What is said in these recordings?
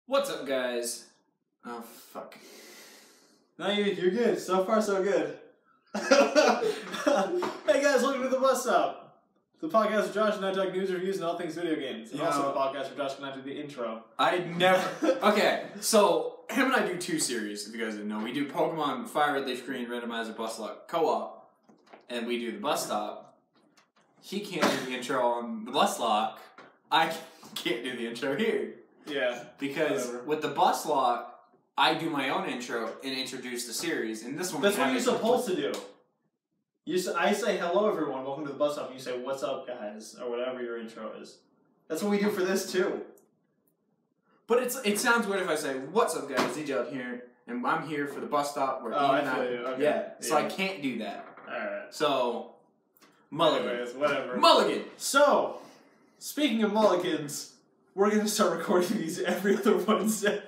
What's up, guys? Oh, fuck. No, you're good. So far, so good. Hey, guys, welcome to The Bus Stop. The podcast where Josh and I talk news, reviews, and all things video games. And also the podcast where Josh and I do the intro. I never... Okay, so him and I do two series, if you guys didn't know. We do Pokemon Fire Red Leaf Green Randomizer Bus Lock Co-op, and we do the Bus Stop. He can't do the intro on the Bus Lock. I can't do the intro here. Yeah. Because with the Bus Lock, I do my own intro and introduce the series, and this one... That's what you're supposed to do. I say, hello, everyone, welcome to The Bus Stop, and you say, what's up, guys, or whatever your intro is. That's what we do for this, too. But it sounds weird if I say, what's up, guys, DJ out here, and I'm here for the Bus Stop. Where I feel you. Okay. Yeah, so I can't do that. Alright. So, Mulligan. Anyways, whatever. Mulligan! So, speaking of mulligans, we're going to start recording these every other Wednesday.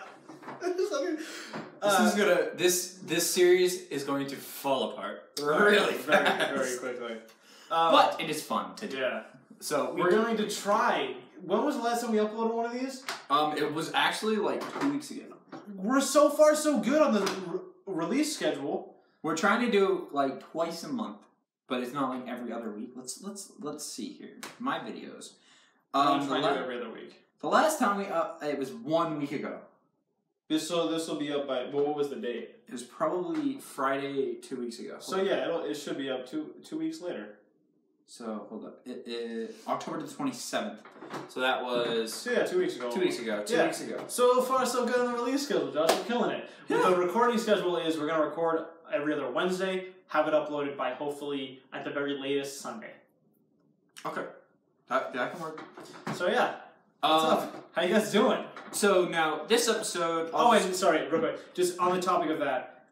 This series is going to fall apart really fast. Very quickly. But it is fun to do. Yeah. So we're going to try. When was the last time we uploaded one of these? It was actually like 2 weeks ago. We're so far so good on the release schedule. We're trying to do like twice a month, but it's not like every other week. Let's see here. My videos. I'm trying to do every other week. The last time it was 1 week ago. This will be up by, what was the date? It was probably Friday 2 weeks ago. So yeah, it should be up two weeks later. So, hold up. It is October the 27th. So that was... So yeah, 2 weeks ago. 2 weeks ago. 2 weeks ago. So far, so good on the release schedule, Josh. We're killing it. Yeah. The recording schedule is we're going to record every other Wednesday, have it uploaded by hopefully, at the very latest, Sunday. Okay. That can work. So yeah. What's up? How you guys doing? So now, this episode... and sorry, real quick. Just on the topic of that,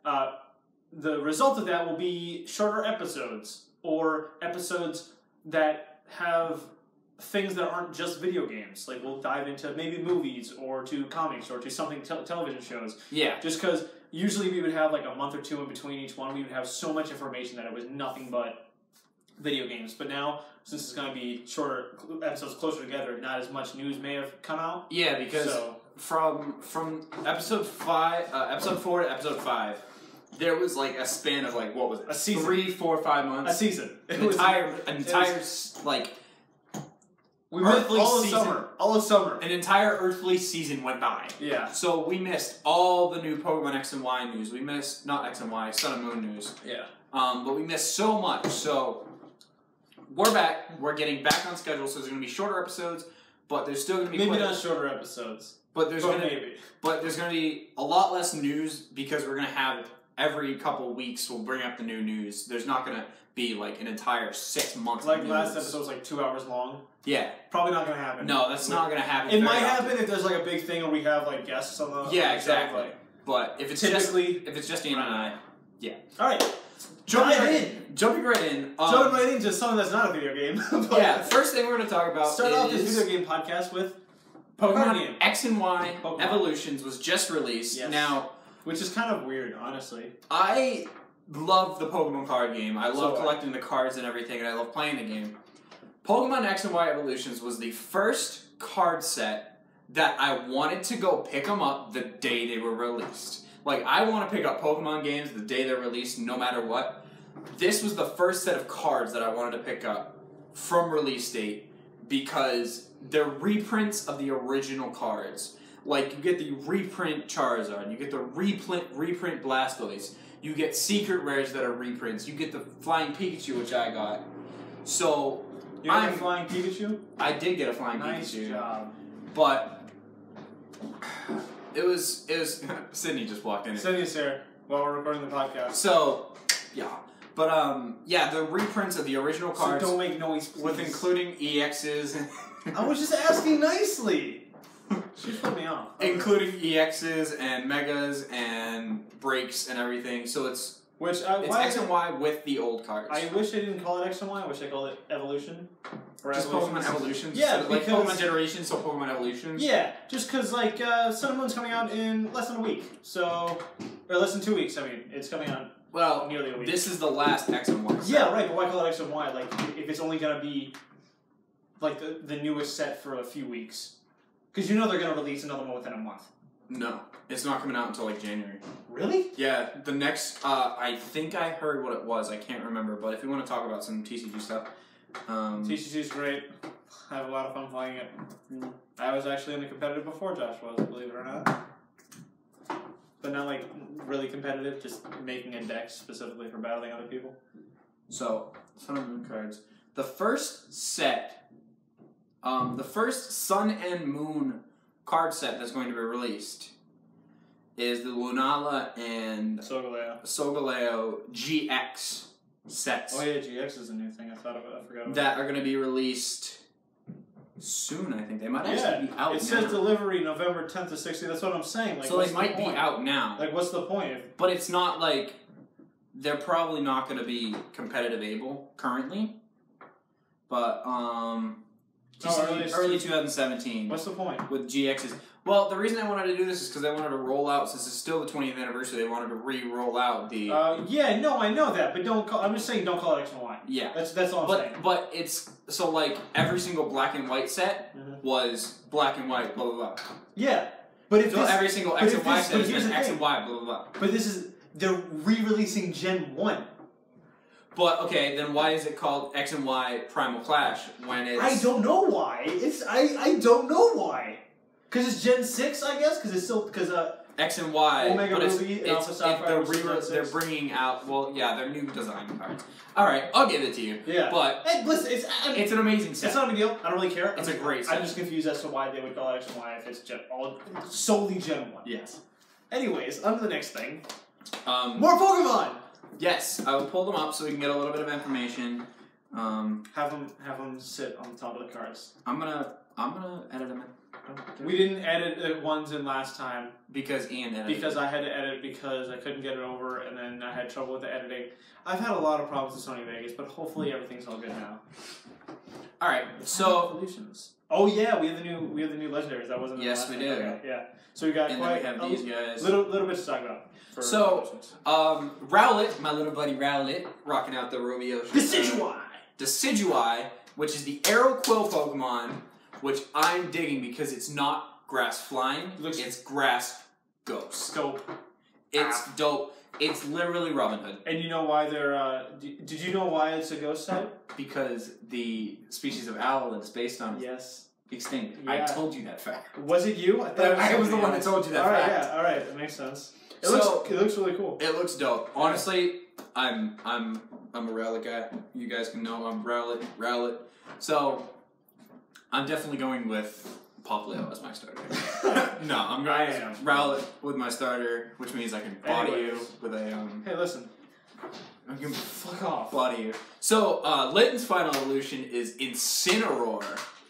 the result of that will be shorter episodes, or episodes that have things that aren't just video games. Like, we'll dive into maybe movies, or to comics, or to something television shows. Yeah. Just because usually we would have like a month or two in between each one. We would have so much information that it was nothing but video games. But now, since it's going to be shorter episodes closer together, not as much news may have come out. Yeah, because from episode 4 to episode 5, there was like a span of like, what was it? A season. 3, 4, 5 months. A season. An entire like we missed all of summer. An entire earthly season went by. Yeah. So we missed all the new Pokemon X and Y news. We missed not X and Y, Sun and Moon news. Yeah. But we missed so much. So we're back. We're getting back on schedule. So there's going to be shorter episodes, but there's still going to be maybe not shorter episodes. But there's going to be a lot less news because we're going to have every couple weeks we'll bring up the new news. There's not going to be like an entire 6 months. Like of news. last episode was like 2 hours long. Yeah. Probably not going to happen. No, that's not going to happen. It might happen if there's like a big thing or we have like guests on the exactly. Show, but if it's just Ian and I, yeah. All right. Jumping right in. Jumping right into something that's not a video game. Yeah. First thing we're going to talk about start off this video game podcast with Pokemon X and Y Evolutions was just released. Yes. Now, which is kind of weird, honestly. I love the Pokemon card game. I love collecting the cards and everything, and I love playing the game. Pokemon X and Y Evolutions was the first card set that I wanted to go pick them up the day they were released. Like, I want to pick up Pokemon games the day they're released, no matter what. This was the first set of cards that I wanted to pick up from release date because they're reprints of the original cards. Like, you get the reprint Charizard, you get the reprint Blastoise, you get secret rares that are reprints, you get the Flying Pikachu, which I got. So, you got a Flying Pikachu? I did get a Flying Pikachu. Nice job. But it was Sydney just walked in. Sydney's here while we're recording the podcast. So, yeah. But, yeah, the reprints of the original cards. So don't make noise, please. With including EXs. I was just asking nicely. She put me off. Including EXs and Megas and Breaks and everything. So it's X and Y with the old cards. I wish I didn't call it X and Y. I wish I called it Evolution. Just Pokemon Evolutions? Yeah, so, like Pokemon Generations, so Pokemon Evolutions? Yeah, just because, like, Sun and Moon's coming out in less than a week. So, or less than 2 weeks, I mean. It's coming out nearly a week. This is the last X and Y set. Yeah, right, but why call it X and Y? Like, if it's only going to be, like, the newest set for a few weeks. Because you know they're going to release another one within a month. No, it's not coming out until like January. Really? Yeah, the next. I think I heard what it was. I can't remember, but if you want to talk about some TCG stuff, TCG is great. I have a lot of fun playing it. I was actually in the competitive before Josh was, believe it or not. But not like really competitive, just making a deck specifically for battling other people. So, Sun and Moon cards. The first set, the first Sun and Moon card set that's going to be released is the Lunala and Solgaleo GX sets. Oh yeah, GX is a new thing. I forgot about that are going to be released soon. I think they might actually be out. It says delivery November 10th to 16th. That's what I'm saying. Like, so they might be out now. Like, what's the point? But it's not like they're probably not going to be competitive able currently. But early 2017. What's the point? With GXs. Well, the reason I wanted to do this is because I wanted to roll out, since it's still the 20th anniversary, they wanted to re-roll out the... yeah, no, I know that, but I'm just saying don't call it X and Y. Yeah. That's all I'm saying. But it's... So, like, every single black and white set was black and white, blah, blah, blah. Yeah. But if every single X and Y set is X and Y, blah, blah, blah. But this is... They're re-releasing Gen 1. But, okay, then why is it called X and Y Primal Clash when it's... I don't know why. I don't know why. Because it's Gen 6, I guess? Because it's still... Because, X and Y, Omega Ruby and Alpha Sapphire. They're bringing out... Well, yeah, they're new design cards. Alright, I'll give it to you. Yeah. But... Hey, listen, it's an amazing set. It's not a big deal. I don't really care. It's a great set. I'm just confused as to why they would call it X and Y if it's solely Gen 1. Yes. Anyways, on to the next thing. More Pokemon! Yes, I will pull them up so we can get a little bit of information. Have them sit on the top of the cards. I'm gonna edit them in. We didn't edit ones in last time because Ian edited. Because I had to edit because I couldn't get it over, and then I had trouble with the editing. I've had a lot of problems with Sony Vegas, but hopefully everything's all good now. All right, so oh yeah, we have the new legendaries. That wasn't. Yes, we do. Okay, yeah. So we got and quite then we have these guys. Little bit to talk about. So, Rowlet, my little buddy Rowlet, rocking out the Romeo. Decidueye, which is the Arrow Quill Pokemon, which I'm digging because it's not grass flying, it's grass ghost. Dope. It's dope. It's literally Robin Hood. And you know why they're, did you know why it's a ghost type? Because the species of owl that it's based on is extinct. Yeah. I told you that fact. Was it you? I was the one that told you that fact. Yeah, alright, that makes sense. It looks really cool. It looks dope. Honestly, I'm a Rowlet guy. You guys can know I'm Rowlet. So I'm definitely going with Popplio as my starter. No, I'm going with Rowlet with my starter, which means I can body you with a Hey, listen. I can fuck off. Body you. So Layton's final evolution is Incineroar.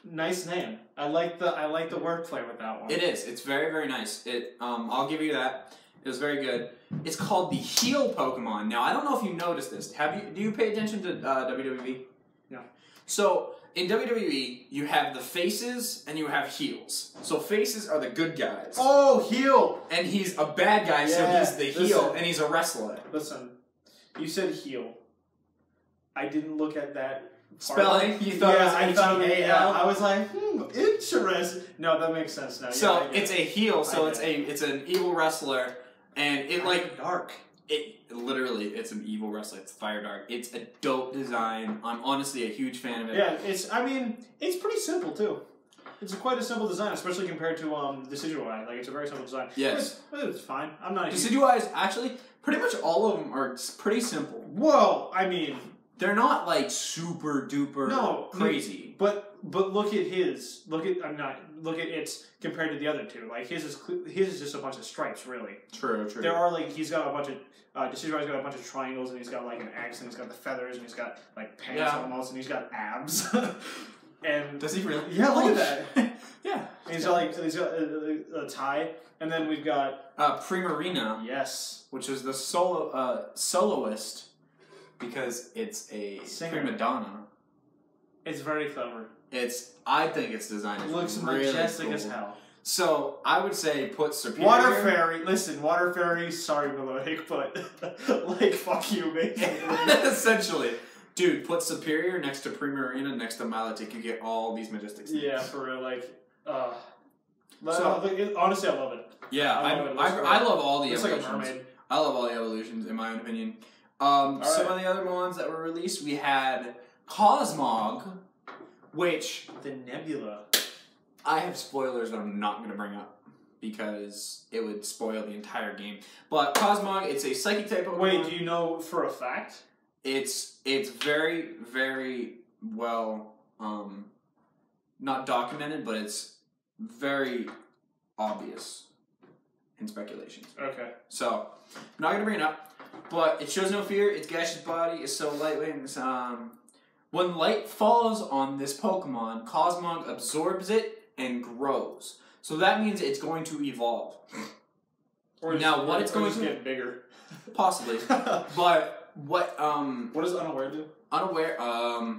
Nice name. I like the wordplay with that one. It is. It's very, very nice. I'll give you that. It was very good. It's called the Heal Pokemon. Now, I don't know if you noticed this. Do you pay attention to WWE? No. So, in WWE, you have the faces and you have heels. So, faces are the good guys. Oh, heel! And he's a bad guy, so he's the heel, and he's a wrestler. Listen, you said heel. I didn't look at that spelling. You thought it was H-E-A-L? I was like, interesting. No, that makes sense now. So, it's a heel, so it's an evil wrestler. And it dark. It's an evil wrestler. It's Fire Dark. It's a dope design. I'm honestly a huge fan of it. Yeah, it's pretty simple too. It's quite a simple design, especially compared to Decidueye. Like, it's a very simple design. Yes. It's fine. I'm not. Decidueye is actually pretty much all of them are pretty simple. Well, I mean, they're not like super duper crazy. But look at his. Look at its compared to the other two. Like his is just a bunch of stripes, really. True. There are he's got a bunch of Decidueye's got a bunch of triangles, and he's got like an axe, and he's got the feathers, and he's got like pants almost, and he's got abs. And does he really? Yeah, look at that. Yeah. And he's got a tie, and then we've got Primarina. Yes. Which is the soloist because it's a prima donna. It's very clever. I think its design is looks really majestic cool. as hell. So I would say put Superior. Water Fairy. Listen, Water Fairy. Sorry, Melodic, but like fuck you, basically. Essentially, dude, put Superior next to Primarina next to Milotic. You get all these majestic things. Yeah, for real. Like, Honestly, I love it. Yeah, I love all the evolutions. It's like a mermaid. I love all the evolutions, in my own opinion. Some of the other ones that were released, we had Cosmog, which... The Nebula. I have spoilers that I'm not going to bring up, because it would spoil the entire game. But Cosmog, it's a psychic type Pokemon. Wait, do you know for a fact? It's very, very well, not documented, but it's very obvious in speculations. Okay. So, I'm not going to bring it up, but it shows no fear. Its gaseous body is so lightweight. When light falls on this Pokemon, Cosmog absorbs it and grows. So that means it's going to evolve. Or now, what it's going to get bigger. Possibly. But what does Unaware do? Unaware, I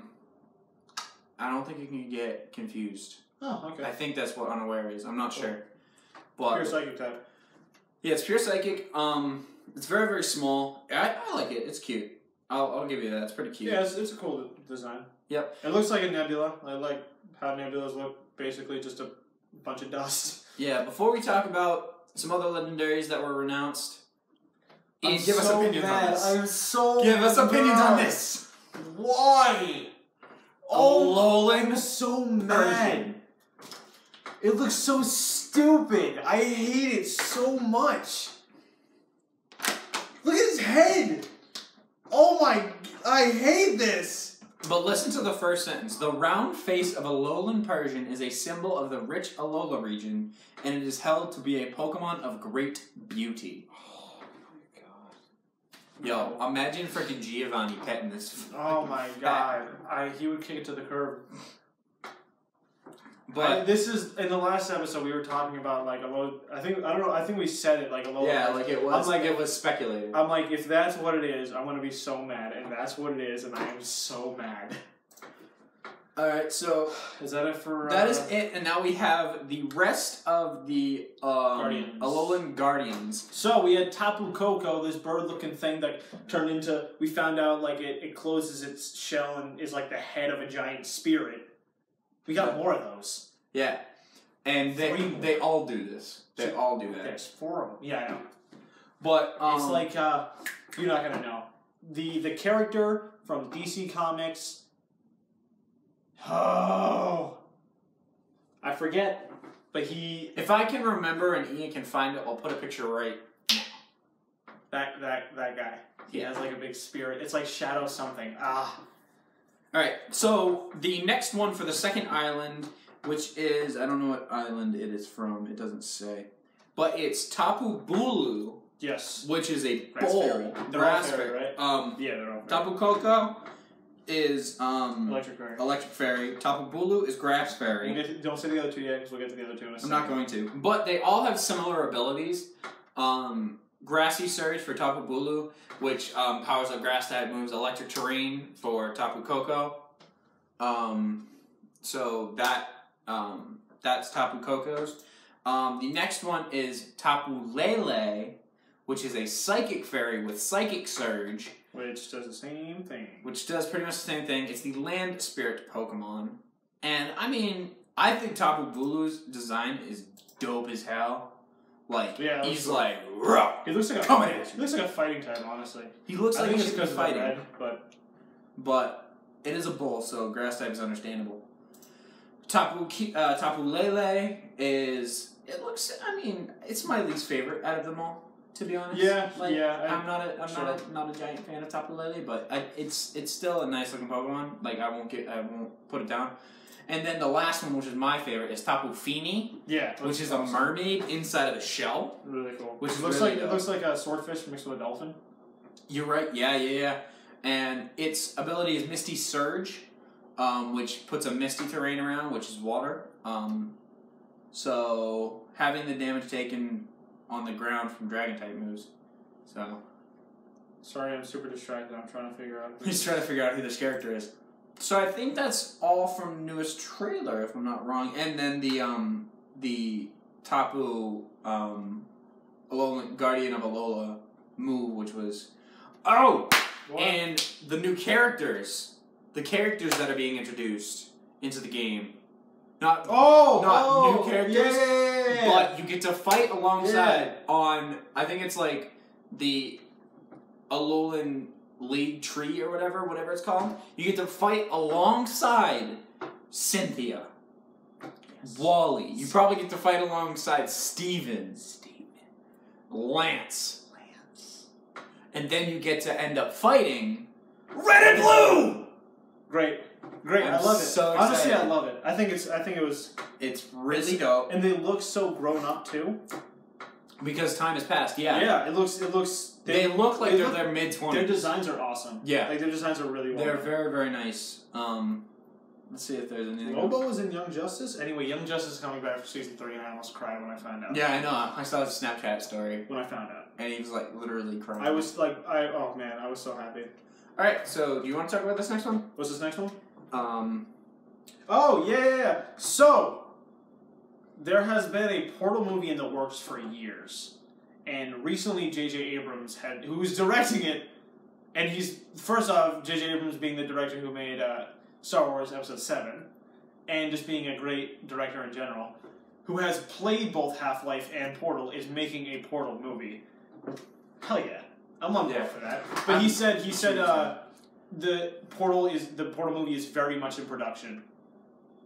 don't think you can get confused. Oh, okay. I think that's what Unaware is. I'm not sure. But pure psychic type. Yeah, it's pure psychic. It's very, very small. I like it. It's cute. I'll give you that. It's pretty cute. Yeah, it's a cool design. Yep. It looks like a nebula. I like how nebulas look. Basically, just a bunch of dust. Yeah. Before we talk about some other legendaries that were announced, give us opinions on this. I'm so give us opinions on this. Why? Alolan, I'm so mad. It looks so stupid. I hate it so much. Look at his head. Oh my! I hate this. But listen to the first sentence. The round face of Alolan Persian is a symbol of the rich Alola region, and it is held to be a Pokemon of great beauty. Oh my god. Yo, imagine freaking Giovanni petting this. Oh my god. He would kick it to the curb. But this is in the last episode we were talking about like Alola. I think we said it like Alola. Yeah, like it was. It was speculated. I'm like, if that's what it is, I'm gonna be so mad, and that's what it is, and I am so mad. All right, so is that it for? That is it, and now we have the rest of the Alolan Guardians. So we had Tapu Koko, this bird-looking thing that turned into. We found out like it closes its shell and is like the head of a giant spirit. We got more of those. Yeah. And they all do this. They all do that. There's 4 of them. Yeah, I know. But it's like you're not gonna know. The character from DC Comics. Oh, I forget. But he. If I can remember and Ian can find it, I'll put a picture right now. That guy. He has like a big spirit. It's like Shadow something. Alright, so the next one for the second island, which is, I don't know what island it is from, it doesn't say. But it's Tapu Bulu. Yes. Which is a grass bowl. Fairy. They're all fairy, right? Yeah, they're all fairy. Tapu Koko is Electric Fairy. Electric Fairy. Tapu Bulu is Grass Fairy. Don't say the other two yet, because we'll get to the other two in a second. I'm not going to. But they all have similar abilities. Grassy Surge for Tapu Bulu, which powers up grass type moves. Electric Terrain for Tapu Koko. So that's Tapu Koko's. The next one is Tapu Lele, which is a Psychic Fairy with Psychic Surge. Which does the same thing. Which does pretty much the same thing. It's the Land Spirit Pokemon. And, I mean, I think Tapu Bulu's design is dope as hell. Like, yeah, he's like, ruh, he looks like he looks like a fighting type, honestly. He looks like he should be fighting. Red, but it is a bull, so grass type is understandable. Tapu Lele is, it looks, I mean, it's my least favorite out of them all, to be honest. Yeah, like, yeah. I'm not a giant fan of Tapu Lele, but it's still a nice looking Pokemon. Like, I won't put it down. And then the last one, which is my favorite, is Tapu Fini. Yeah, which is awesome. A mermaid inside of a shell. Really cool. Which it looks like a swordfish mixed with a dolphin. You're right. Yeah. And its ability is Misty Surge, which puts a misty terrain around, which is water. So having the damage taken on the ground from Dragon type moves. So. Sorry, I'm super distracted. I'm trying to figure out. He's trying to figure out who this character is. So I think that's all from newest trailer, if I'm not wrong. And then the Tapu Alolan Guardian of Alola move, which was and the new characters, the characters that are being introduced into the game. Not new characters, yeah. but you get to fight alongside on, I think it's like the Alolan League Tree or whatever it's called. You get to fight alongside Cynthia, Wally. You probably get to fight alongside Steven, Lance. And then you get to end up fighting Red and Blue! Great. I love it. So honestly, excited. I love it. I think it was. It's really dope. And they look so grown up too. Because time has passed, yeah. Yeah, it looks. They look like they're their mid-20s. Their designs are awesome. Yeah. Like, their designs are really well They're done. very, very nice. Let's see if there's anything Lobo was in Young Justice? Anyway, Young Justice is coming back for season 3, and I almost cried when I found out. Yeah, I know. I saw his Snapchat story. When I found out. And he was, like, literally crying. I was like, oh man, I was so happy. Alright, so do you want to talk about this next one? What's this next one? Oh, yeah. So, there has been a Portal movie in the works for years. And recently, J.J. Abrams who's directing it, and he's, first off, J.J. Abrams being the director who made Star Wars Episode 7, and just being a great director in general, who has played both Half-Life and Portal, is making a Portal movie. Hell yeah. I'm on board for that. But he said the Portal movie is very much in production.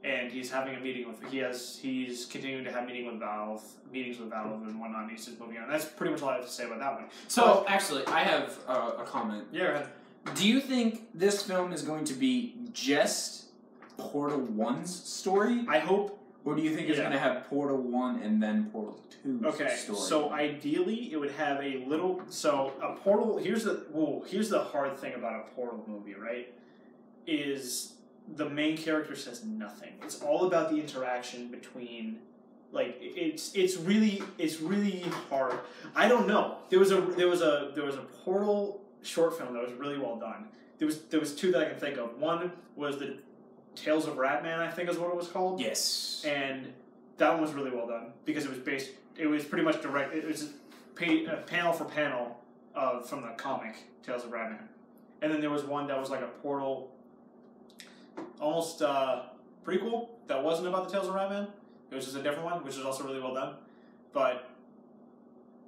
And he's having a meeting with he's continuing to have meetings with Valve and whatnot, and he's just moving on. That's pretty much all I have to say about that one. So, actually, I have a comment. Yeah, go ahead. Do you think this film is going to be just Portal 1's story? I hope. Or do you think it's going to have Portal 1 and then Portal 2's story? So ideally it would have a little... So, a Portal... Here's the hard thing about a Portal movie, right? Is... The main character says nothing. It's all about the interaction between, like, it's really hard. I don't know. There was a Portal short film that was really well done. There was two that I can think of. One was the Tales of Ratman, I think is what it was called. Yes. And that one was really well done because it was pretty much direct. It was panel for panel from the comic Tales of Ratman. And then there was one that was like a Portal. Almost prequel that wasn't about the Tales of Ratman. It was just a different one, which is also really well done. But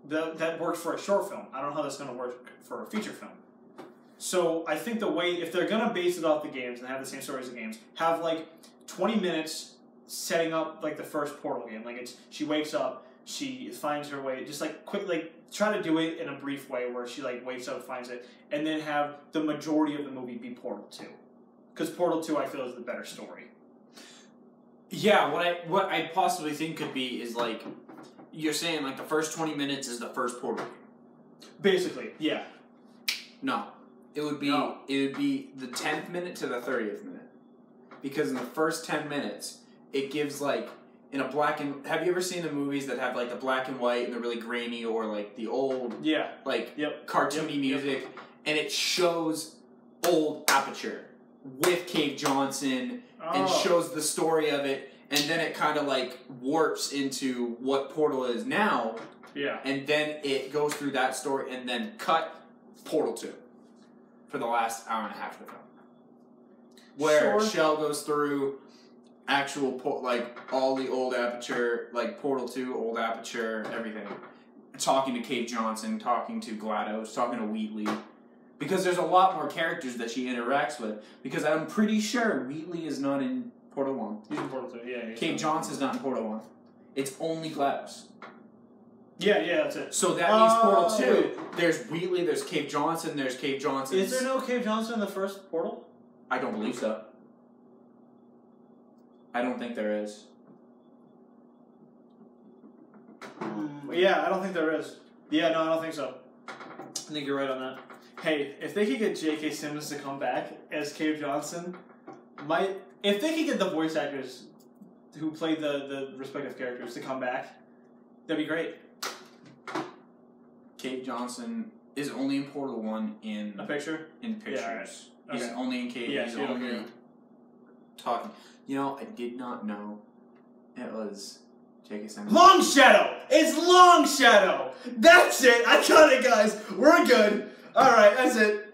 that worked for a short film. I don't know how that's going to work for a feature film. So I think if they're going to base it off the games and have the same story as the games, have like 20 minutes setting up like the first Portal game. Like she wakes up, she finds her way, just like quick, like try to do it in a brief way where she like wakes up, finds it, and then have the majority of the movie be Portal 2. Because Portal 2, I feel, is the better story. Yeah, what I possibly think could be is, like, you're saying, like, the first 20 minutes is the first Portal game. Basically, yeah. No. It would be the 10th minute to the 30th minute. Because in the first 10 minutes, it gives, like, in a black and... Have you ever seen the movies that have, like, the black and white and the really grainy or, like, the old, cartoony music? And it shows old Aperture with Cave Johnson and shows the story of it, and then it kind of like warps into what Portal is now. Yeah. And then it goes through that story and then cut Portal 2 for the last hour and a half of the film. Where Shell goes through actual, like, all the old Aperture, like Portal 2, old Aperture, everything. Talking to Cave Johnson, talking to GLaDOS, talking to Wheatley. Because there's a lot more characters that she interacts with. Because I'm pretty sure Wheatley is not in Portal 1. He's in Portal 2, yeah. Cave Johnson's not in Portal 1. It's only GLaDOS. Yeah, that's it. So that means Portal 2, there's Wheatley, there's Cave Johnson, there's Cave Johnson. Is there no Cave Johnson in the first Portal? I don't believe so. I don't think there is. Yeah, I don't think there is. Yeah, no, I don't think so. I think you're right on that. Hey, if they could get J.K. Simmons to come back as Cave Johnson, if they could get the voice actors who played the respective characters to come back, that'd be great. Cave Johnson is only in Portal 1 in... A picture? In pictures. Yeah, right. He's only in Cave. Yeah, he's only talking. You know, I did not know it was J.K. Simmons. Long Shadow! It's Long Shadow! That's it! I got it, guys! We're good! Alright, that's it.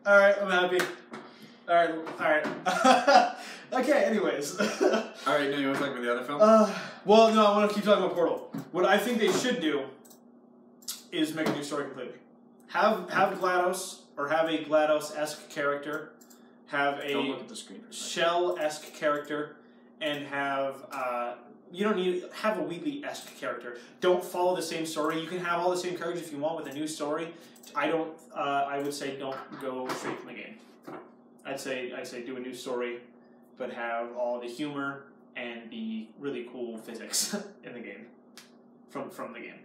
Alright, I'm happy. Alright. Okay, anyways. Alright, now you want to talk about the other film? Well, no, I want to keep talking about Portal. What I think they should do is make a new story completely. Have GLaDOS, or have a GLaDOS-esque character, have a Don't look at the screen Shell-esque character, and have, you don't need, have a Wheatley-esque character. Don't follow the same story. You can have all the same characters if you want with a new story. I would say don't go straight from the game. I'd say do a new story, but have all the humor and the really cool physics in the game, from the game.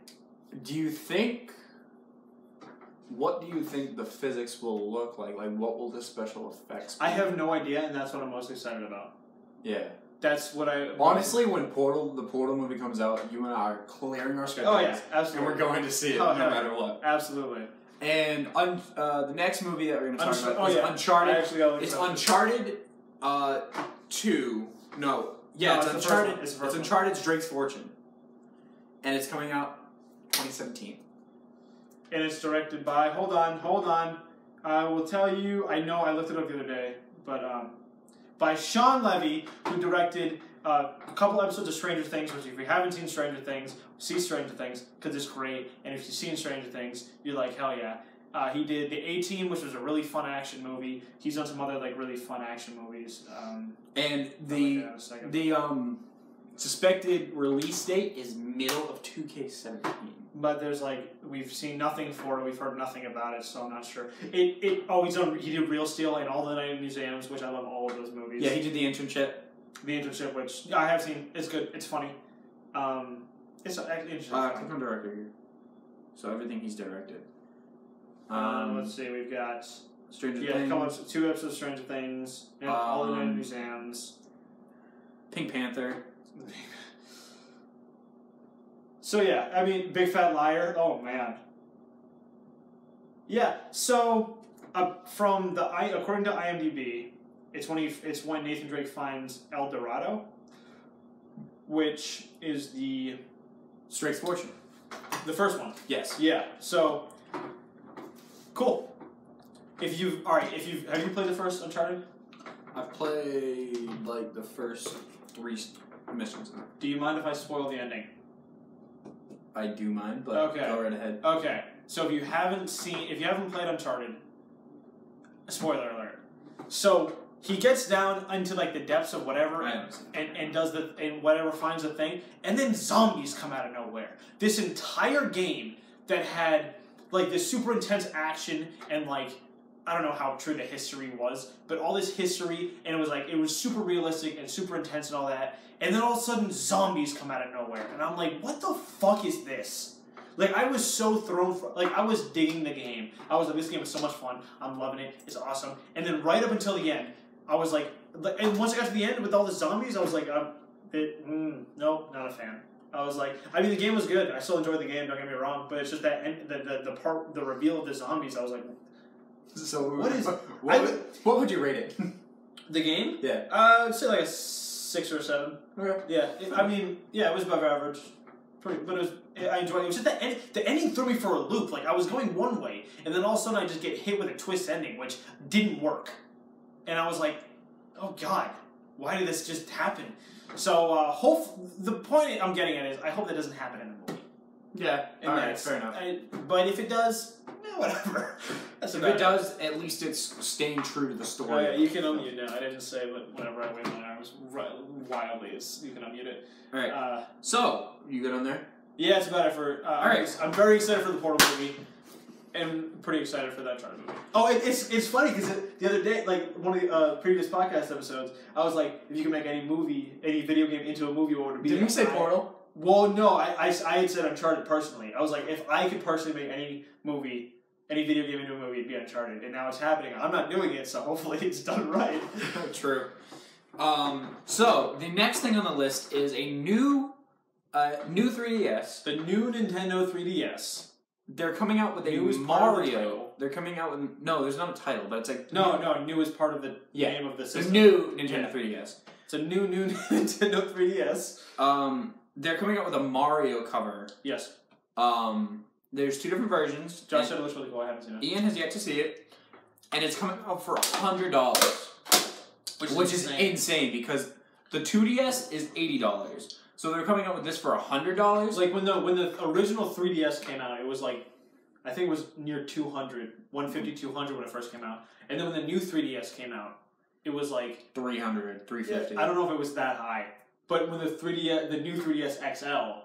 What do you think the physics will look like? Like, what will the special effects be? I have no idea, and that's what I'm most excited about. Yeah. That's what I... Honestly, when the Portal movie comes out, you and I are clearing our schedules. Oh, yeah, absolutely. And we're going to see it no matter what. Absolutely. And the next movie that we're going to talk about is yeah. Uncharted. It's Uncharted 2. No. Yeah, it's Uncharted. It's Uncharted's Drake's Fortune. And it's coming out 2017. And it's directed by... Hold on. I will tell you... I know, I looked it up the other day. But, by Sean Levy, who directed a couple episodes of Stranger Things, which if you haven't seen Stranger Things, see Stranger Things, because it's great. And if you've seen Stranger Things, you're like, hell yeah. He did The A-Team, which was a really fun action movie. He's done some other, like, really fun action movies. And the suspected release date is middle of 2K17. But there's like, we've seen nothing for it, we've heard nothing about it, so I'm not sure. He did Real Steel and All the Night Museums, which I love all of those movies. Yeah, he did The Internship. The Internship, which I have seen, it's good, it's funny. It's actually interesting. Click on director here. So everything he's directed. Let's see, we've got... Stranger Things. Yeah, 2 episodes of Stranger Things, and All the Night Museums. Pink Panther. So yeah, I mean, Big Fat Liar. Oh man. Yeah. So, according to IMDb, it's when Nathan Drake finds El Dorado, which is the Drake's Fortune. The first one. Yes. Yeah. So, cool. Have you played the first Uncharted? I've played like the first 3 missions. Do you mind if I spoil the ending? I do mind, but go right ahead. Okay, so if you haven't played Uncharted, spoiler alert. So he gets down into like the depths of whatever and whatever finds the thing, and then zombies come out of nowhere. This entire game that had like this super intense action and like, I don't know how true the history was, but all this history, and it was super realistic and super intense and all that, and then all of a sudden zombies come out of nowhere, and I'm like, what the fuck is this? Like, I was so thrown for, like, I was digging the game. I was like, this game is so much fun, I'm loving it, it's awesome, and then right up until the end, I was like, and once I got to the end with all the zombies, I was like, no, not a fan. I was like, I mean, the game was good, I still enjoyed the game, don't get me wrong, but it's just that, the reveal of the zombies, I was like, so what would you rate it? The game? Yeah. I'd say like a 6 or 7. Okay. Yeah. It was above average. But I enjoyed it. It was just the ending threw me for a loop. Like, I was going one way, and then all of a sudden I just get hit with a twist ending, which didn't work. And I was like, oh god, why did this just happen? So, the point I'm getting at is, I hope that doesn't happen in the movie. Yeah. Alright, fair enough. But if it does, whatever. If it does, at least it's staying true to the story. Oh yeah, you can unmute now. I didn't say whenever I waved my arms wildly. You can unmute it. Alright. So, you good on there? Yeah, it's about it for... Alright. I'm very excited for the Portal movie. And pretty excited for that Uncharted movie. Oh, it's funny because the other day, like one of the previous podcast episodes, I was like, if you could make any video game into a movie, what would it be? Didn't you say Portal? Well, no, I had said Uncharted personally. I was like, if I could personally make any video game into a movie, it'd be Uncharted. And now it's happening. I'm not doing it, so hopefully it's done right. True. So, the next thing on the list is a new 3DS. The new Nintendo 3DS. They're coming out with a Mario. They're coming out with... No, there's not a title, but it's like... No, new is part of the name of the system. The new Nintendo 3DS. It's a new Nintendo 3DS. They're coming out with a Mario cover. Yes. There's 2 different versions. Josh said it looks really cool. I haven't seen it. Ian has yet to see it. And it's coming out for $100. which is insane because the 2DS is $80. So they're coming out with this for $100. Like when the original 3DS came out, it was like, I think it was near 200, 150, 200 when it first came out. And then when the new 3DS came out, it was like 300, 350. I don't know if it was that high, but when the new 3DS XL.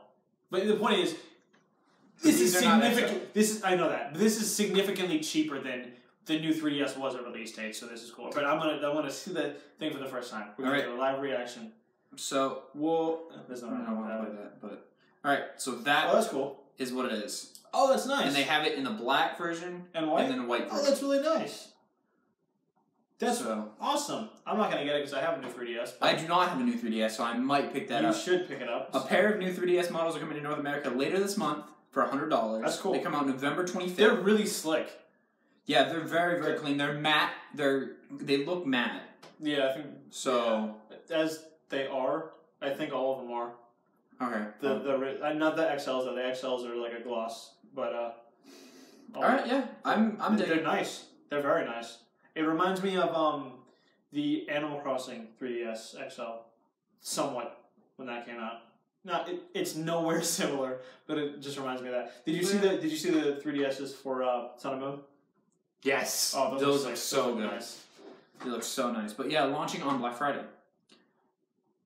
But the point is, this is significant. I know that. But this is significantly cheaper than the new 3DS was at release date. So this is cool. But I want to see the thing for the first time. We're gonna do a live reaction. So there's nothing wrong with that. But all right. So that that's cool. Is what it is. Oh, that's nice. And they have it in the black version and white, and then a white version. Oh, that's really nice. That's awesome. I'm not going to get it because I have a new 3DS. I do not have a new 3DS, so I might pick that up. You should pick it up. A pair of new 3DS models are coming to North America later this month for $100. That's cool. They come out November 25th. They're really slick. Yeah, they're very, very clean. They're matte. They look matte. Yeah, I think so. Yeah. As they are, I think all of them are. Okay. Not the XLs though. The XLs are like a gloss, but all right. Yeah, I'm digging. They're nice. They're very nice. It reminds me of the Animal Crossing 3DS XL, somewhat, when that came out. No, it's nowhere similar, but it just reminds me of that. Did you see the 3DSs for Sun and Moon? Yes. Oh, those look so good. Nice. They look so nice. But yeah, launching on Black Friday.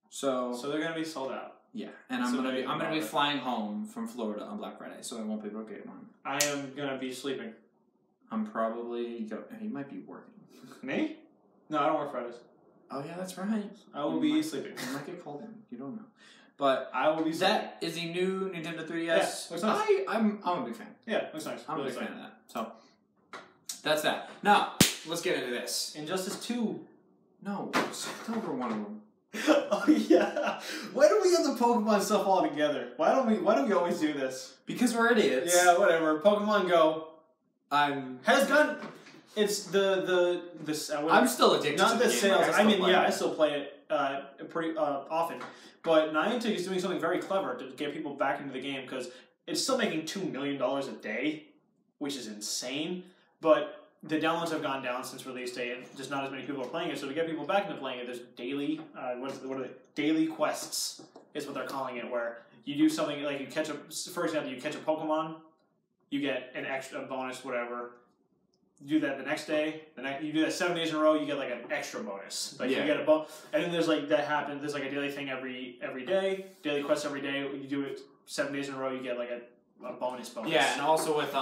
So they're gonna be sold out. Yeah, and I'm gonna be flying home from Florida on Black Friday, so I won't be able to get one. I am gonna be sleeping. I'm probably he might be working. Me? No, I don't work Fridays. Oh yeah, that's right. I will be sleeping. You might get called in. You don't know. But I will be sleeping. That is the new Nintendo 3DS. Yeah, looks nice. I'm a big fan. Yeah, looks nice. I'm a big fan of that. So that's that. Now let's get into this. Injustice 2. No, skip over one of them. Oh yeah. Why do we have the Pokemon stuff all together? Why do we always do this? Because we're idiots. Yeah, whatever. Pokemon Go. Has gone. It's the I'm still addicted to the sales. game. I still play it pretty often. But Niantic is doing something very clever to get people back into the game because it's still making $2 million a day, which is insane. But the downloads have gone down since release date, and just not as many people are playing it. So to get people back into playing it, there's daily what are they? Daily quests is what they're calling it, where you do something like you catch for example, you catch a Pokemon, you get an extra bonus, whatever. You do that the next day. You do that 7 days in a row. You get like an extra bonus. Like you get a bonus, and then there's like that happens. There's like a daily thing every day. Daily quest every day. You do it 7 days in a row. You get like a bonus. Yeah, and also with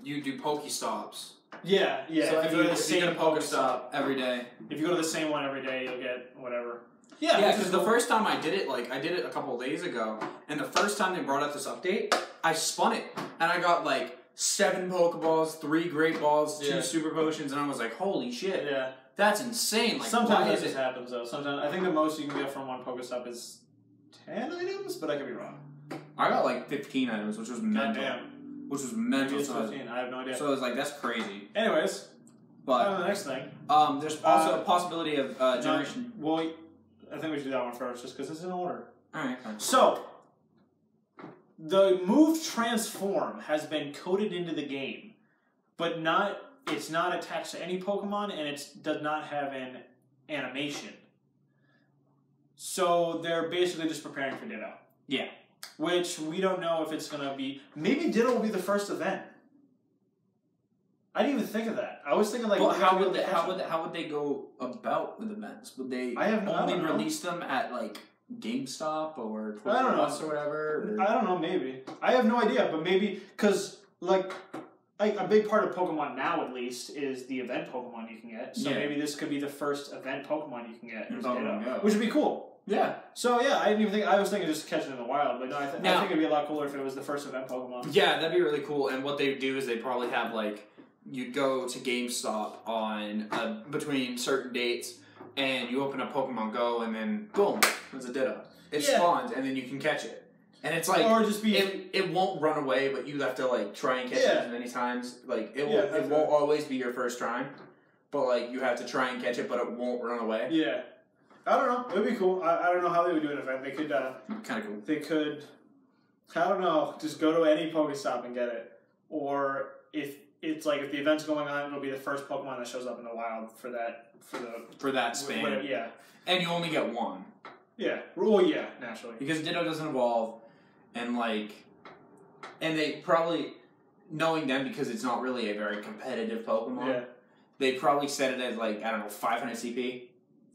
you do Pokestops. Yeah. So if you go to the same Pokestop every day. If you go to the same one every day, you'll get whatever. Yeah, because the first time I did it, I did it a couple of days ago, and the first time they brought out this update, I spun it, and I got 7 Pokeballs, 3 Great Balls, 2 Super Potions, and I was like, holy shit. Yeah. That's insane. Sometimes it happens, though. Sometimes I think the most you can get from one Pokestop is 10 items, but I could be wrong. I got 15 items, which was mental. Goddamn. Which was mental. 15. I have no idea. So I was like, that's crazy. Anyways, but the next thing. There's also a possibility of generation. Well, I think we should do that one first, just because it's in order. Alright, fine. So, the move Transform has been coded into the game, but it's not attached to any Pokemon, and it does not have an animation. So they're basically just preparing for Ditto. Yeah. Which we don't know if it's going to be... Maybe Ditto will be the first event. I didn't even think of that. I was thinking Well, how would they go about with events? Would they only release them at GameStop or Toys R Us or whatever? I don't know, maybe. I have no idea, but maybe... Because, a big part of Pokemon now, at least, is the event Pokemon you can get. So maybe this could be the first event Pokemon you can get. Which would be cool. Yeah. So, yeah, I didn't even think... I was thinking just catching in the wild, but no, I think it'd be a lot cooler if it was the first event Pokemon. Yeah, that'd be really cool. And what they would do is they'd probably have, you'd go to GameStop on between certain dates, and you open up Pokemon Go, and then boom, there's a Ditto. It spawns, and then you can catch it. And it's or just be it won't run away, but you have to try and catch it as many times. It won't always be your first try, but you have to try and catch it, but it won't run away. Yeah, I don't know. It'd be cool. I don't know how they would do an event. They could kind of cool. They could, I don't know, just go to any Pokestop and get it, or if it's like if the event's going on, it'll be the first Pokemon that shows up in the wild for that span. Whatever, yeah. And you only get one. Yeah. Well, yeah, naturally. Because Ditto doesn't evolve, and they probably, knowing them because it's not really a very competitive Pokemon. Yeah. They probably set it at I don't know, 500 CP.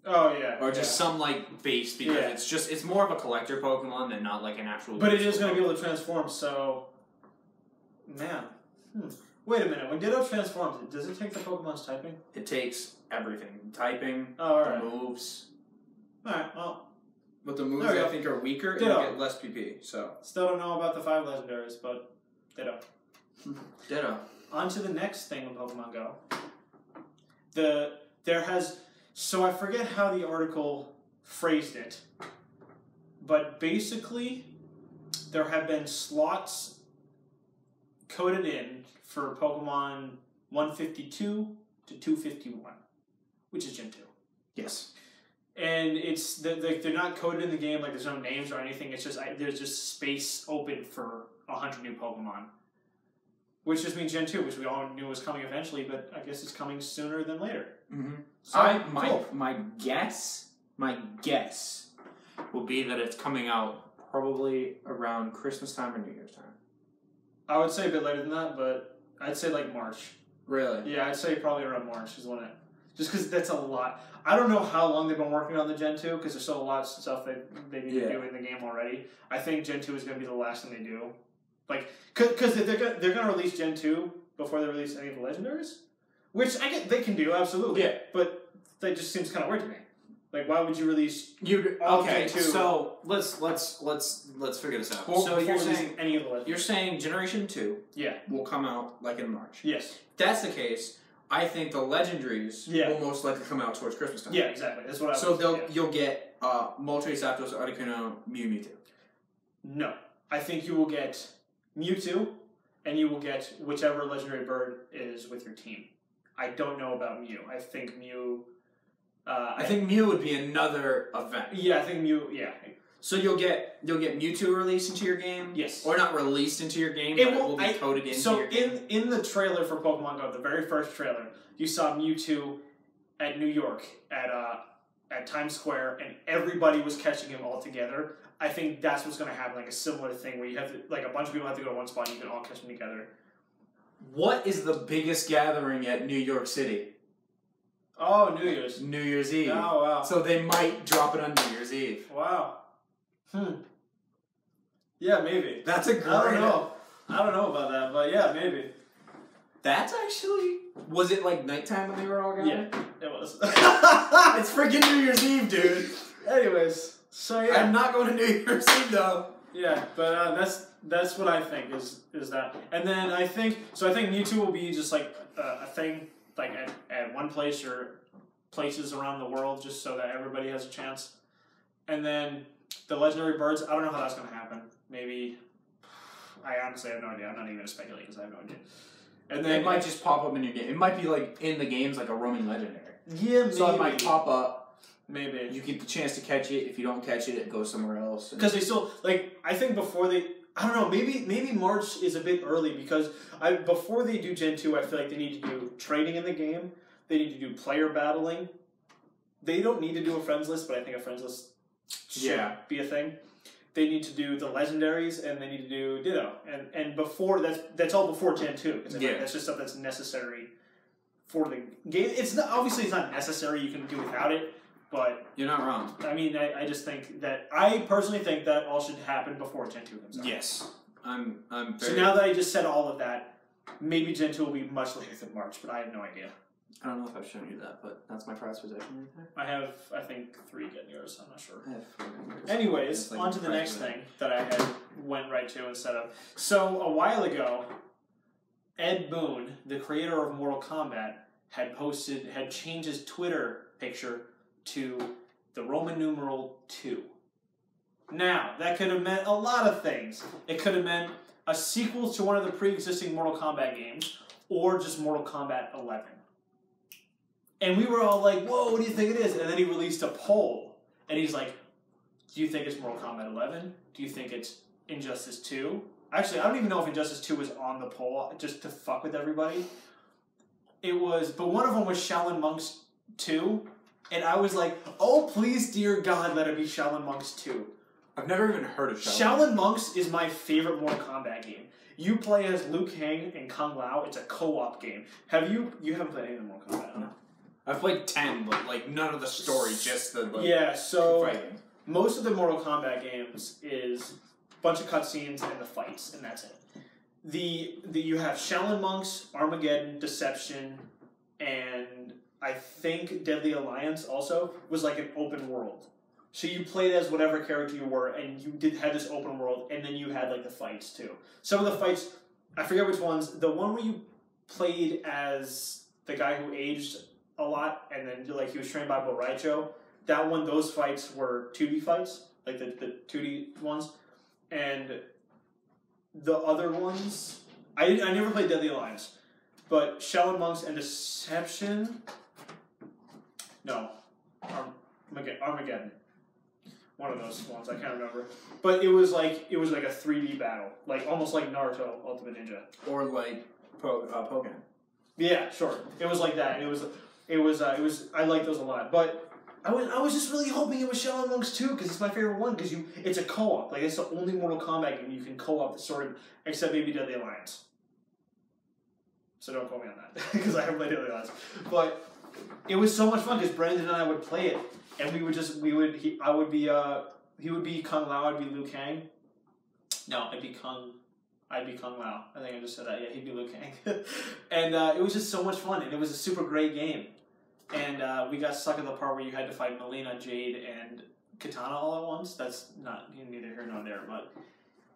Oh yeah. Or just some base because it's more of a collector Pokemon than not an actual. But it is going to be able to transform. So, man. Wait a minute. When Ditto transforms, does it take the Pokemon's typing? It takes everything. Typing, the moves. Alright, well. But the moves, I think, are weaker Ditto. and you get less PP, so. Still don't know about the 5 legendaries, but Ditto. Ditto. On to the next thing in Pokemon Go. So I forget how the article phrased it, but basically, there have been slots coded in for Pokemon 152 to 251, which is Gen 2. Yes. And they're not coded in the game, there's no names or anything, it's just, there's just space open for 100 new Pokemon. Which just means Gen 2, which we all knew was coming eventually, but I guess it's coming sooner than later. Mm-hmm. So, my guess will be that it's coming out probably around Christmas time or New Year's time. I would say a bit later than that, but I'd say March. Really? Yeah, I'd say probably around March is when it... Just because that's a lot. I don't know how long they've been working on the Gen 2, because there's still a lot of stuff they need to do in the game already. I think Gen 2 is going to be the last thing they do. Because they're going to release Gen 2 before they release any of the Legendaries, which I get they can do, absolutely. Yeah. But that just seems kind of weird to me. Why would you release all Gen 2? So let's figure this out. So you're saying any of the Legendaries. You're saying Generation 2 will come out in March. Yes. If that's the case, I think the Legendaries will most likely come out towards Christmas time. Yeah, exactly. That's what I was So you'll get Moltres, Zapdos, Articuno, Mewtwo. No. I think you will get Mewtwo, and you will get whichever legendary bird is with your team. I don't know about Mew. I think Mew... I think Mew would be another event. Yeah, I think Mew... Yeah. So you'll get Mewtwo released into your game? Yes. Or not released into your game, but it will be coded into your game? So in the trailer for Pokemon Go, the very first trailer, you saw Mewtwo at New York, at Times Square, and everybody was catching him all together. I think that's what's going to happen, a similar thing where you have to, a bunch of people have to go to one spot and you can all catch them together. What is the biggest gathering at New York City? Oh, New Year's. New Year's Eve. Oh, wow. So they might drop it on New Year's Eve. Wow. Yeah, maybe. That's a great... I don't know about that, but yeah, maybe. That's actually... Was it nighttime when they were all gathered? Yeah, it was. It's freaking New Year's Eve, dude. Anyways, so yeah. I'm not going to New Year's Eve, though. Yeah, but that's what I think is that. And then I think Mewtwo will be just a thing at one place or places around the world just so that everybody has a chance. And then the legendary birds, I don't know how that's going to happen. Maybe, I honestly have no idea. I'm not even going to speculate because I have no idea. And then it might just pop up in your game. It might be in the games a roaming legendary. Yeah, maybe. So it might pop up. Maybe. You get the chance to catch it. If you don't catch it, it goes somewhere else. Because they still, I think before they, I don't know, maybe March is a bit early because before they do Gen 2, I feel like they need to do trading in the game. They need to do player battling. They don't need to do a friends list, but I think a friends list should be a thing. They need to do the legendaries, and they need to do Ditto. And before, that's all before Gen 2. That's just stuff that's necessary for the game. Obviously it's not necessary, you can do without it, but... You're not wrong. I mean, I just think that... I personally think that all should happen before Gen 2 comes out. Yes. I'm very... So now that I just said all of that, maybe Gen 2 will be much later than March, but I have no idea. I don't know if I've shown you that, but that's my prized possession right there. I have, I think, 3 getting yours. I'm not sure. I have 4 getting yours. Anyways, on to the next thing that I had went right to and set up. So, a while ago, Ed Boon, the creator of Mortal Kombat, had changed his Twitter picture to the Roman numeral 2. Now, that could have meant a lot of things. It could have meant a sequel to one of the pre-existing Mortal Kombat games, or just Mortal Kombat 11. And we were all like, whoa, what do you think it is? And then he released a poll. And he's like, do you think it's Mortal Kombat 11? Do you think it's Injustice 2? Actually, I don't even know if Injustice 2 was on the poll, just to fuck with everybody. It was, but one of them was Shaolin Monks 2, and I was like, oh, please, dear God, let it be Shaolin Monks 2. I've never even heard of Shaolin Monks is my favorite Mortal Kombat game. You play as Liu Kang and Kung Lao. It's a co-op game. You haven't played any of the Mortal Kombat, no? I've played 10, but like none of the story, just the fighting. Most of the Mortal Kombat games is a bunch of cutscenes and the fights, and that's it. You have Shaolin Monks, Armageddon, Deception, and I think Deadly Alliance also was like an open world. So you played as whatever character you were, and you had this open world, and then you had like the fights too. Some of the fights, I forget which ones. The one where you played as the guy who aged a lot, and then like he was trained by Boraicho. That one, those fights were 2D fights, like the 2D ones, and the other ones, I never played Deadly Alliance, but Shaolin Monks and Deception, no, Armageddon. One of those ones, I can't remember. But it was like a 3D battle, like almost like Naruto Ultimate Ninja, or like Pokemon. Yeah, sure. It was like that. It was. I like those a lot, but I was just really hoping it was Shaolin Monks 2 because it's my favorite one because it's a co-op. Like it's the only Mortal Kombat game you can co-op the sort of, except maybe Deadly Alliance. So don't quote me on that because I haven't played Deadly Alliance. But it was so much fun because Brandon and I would play it. And he would be Kung Lao, I'd be Liu Kang. No, I'd be Kung Lao. I think I just said that. Yeah, he'd be Liu Kang. And it was just so much fun, and it was a super great game. And we got stuck at the part where you had to fight Melina, Jade, and Katana all at once. That's not neither here nor there, but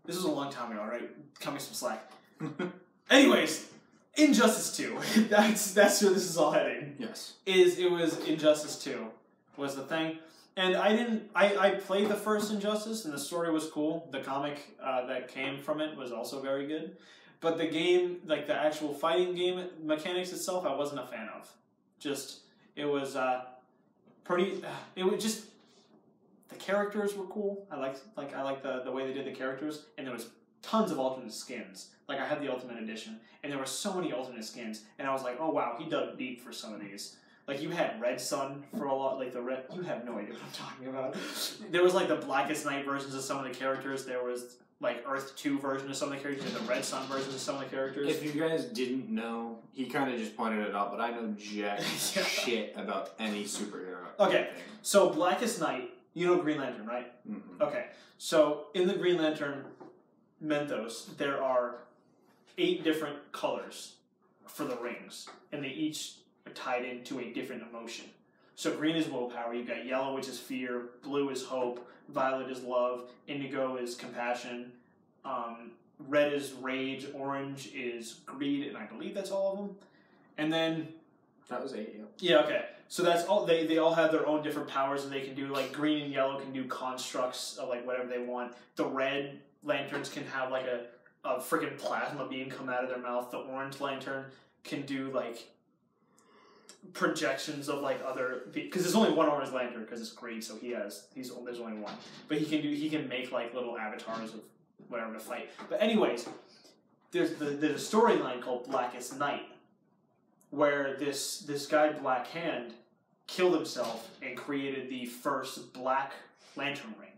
this was a long time ago, right? Cut me some slack. Anyways, Injustice 2. That's where this is all heading. Yes. It was Injustice 2. Was the thing, and I played the first Injustice, and the story was cool. The comic that came from it was also very good, but the game, like the actual fighting game mechanics itself, I wasn't a fan of. It was just the characters were cool. I liked the way they did the characters, and there was tons of alternate skins. Like I had the Ultimate Edition, and there were so many alternate skins, and I was like, oh wow, he dug deep for some of these. Like, you had Red Sun for a lot, like you have no idea what I'm talking about. There was, like, the Blackest Night versions of some of the characters. There was, like, Earth 2 version of some of the characters. The Red Sun versions of some of the characters. If you guys didn't know, he kind of just pointed it out, but I know jack shit about any superhero. Okay, so Blackest Night, you know Green Lantern, right? Mm-hmm. Okay, so in the Green Lantern Mythos, there are 8 different colors for the rings, and they each are tied into a different emotion. So green is willpower, you've got yellow, which is fear, blue is hope, violet is love, indigo is compassion, red is rage, orange is greed, and I believe that's all of them. And then... That was 8, yeah. Yeah, okay. So that's all, they all have their own different powers, and they can do, like, green and yellow can do constructs of, like, whatever they want. The red lanterns can have, like, a freaking plasma beam come out of their mouth. The orange lantern can do, like, projections of like other, because there's only one orange lantern because it's greed, so there's only one, but he can make like little avatars of whatever to fight. But anyways, there's a storyline called Blackest Night where this guy Black Hand killed himself and created the first Black Lantern ring.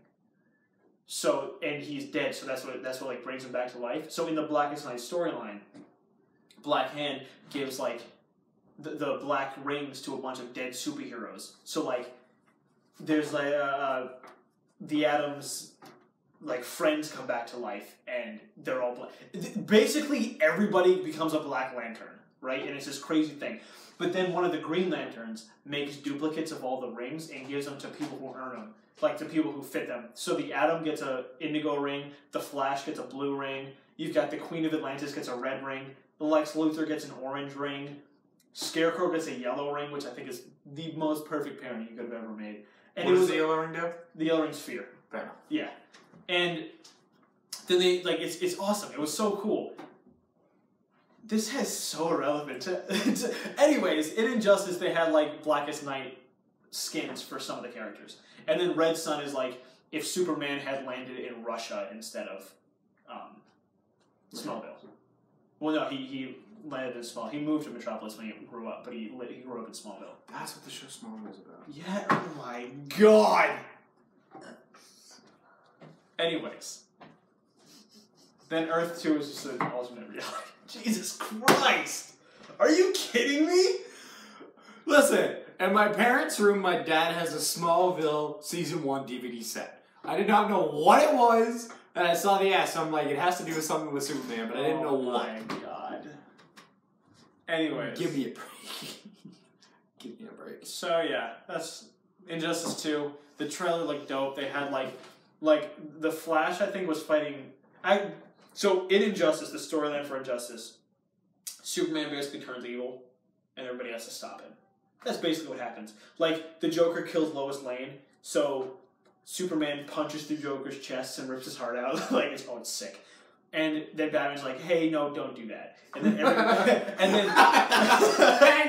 So, and he's dead, so that's what like brings him back to life. So in the Blackest Night storyline, Black Hand gives like the black rings to a bunch of dead superheroes. So like, there's like the Atom's like friends come back to life, and they're all black. Basically, everybody becomes a Black Lantern, right? And it's this crazy thing. But then one of the Green Lanterns makes duplicates of all the rings and gives them to people who earn them, like to people who fit them. So the Atom gets a indigo ring, the Flash gets a blue ring, you've got the Queen of Atlantis gets a red ring, Lex Luthor gets an orange ring, Scarecrow gets a yellow ring, which I think is the most perfect pairing you could have ever made. And what does the yellow ring do? The yellow ring's fear. Fair enough. Yeah. And then they, like, it's awesome. It was so cool. This has so irrelevant to anyways, in Injustice, they had, like, Blackest Night skins for some of the characters. And then Red Sun is, like, if Superman had landed in Russia instead of Smallville. Well, no, he landed in Smallville. He moved to Metropolis when he grew up, but he grew up in Smallville. That's what the show Smallville is about. Yeah, oh my god! Anyways. Then Earth 2 is just an alternate reality. Jesus Christ! Are you kidding me? Listen, in my parents' room, my dad has a Smallville Season 1 DVD set. I did not know what it was, and I saw the S, so I'm like, it has to do with something with Superman, but I didn't know what. Oh my god. Anyways. Give me a break. Give me a break. So yeah, that's Injustice 2. The trailer looked dope. They had like the Flash, I think, was fighting... So in Injustice, the storyline for Injustice, Superman basically turns evil, and everybody has to stop him. That's basically what happens. Like, the Joker kills Lois Lane, so Superman punches through Joker's chest and rips his heart out. Like, it's sick. And then Batman's like, hey, no, don't do that. And then hey,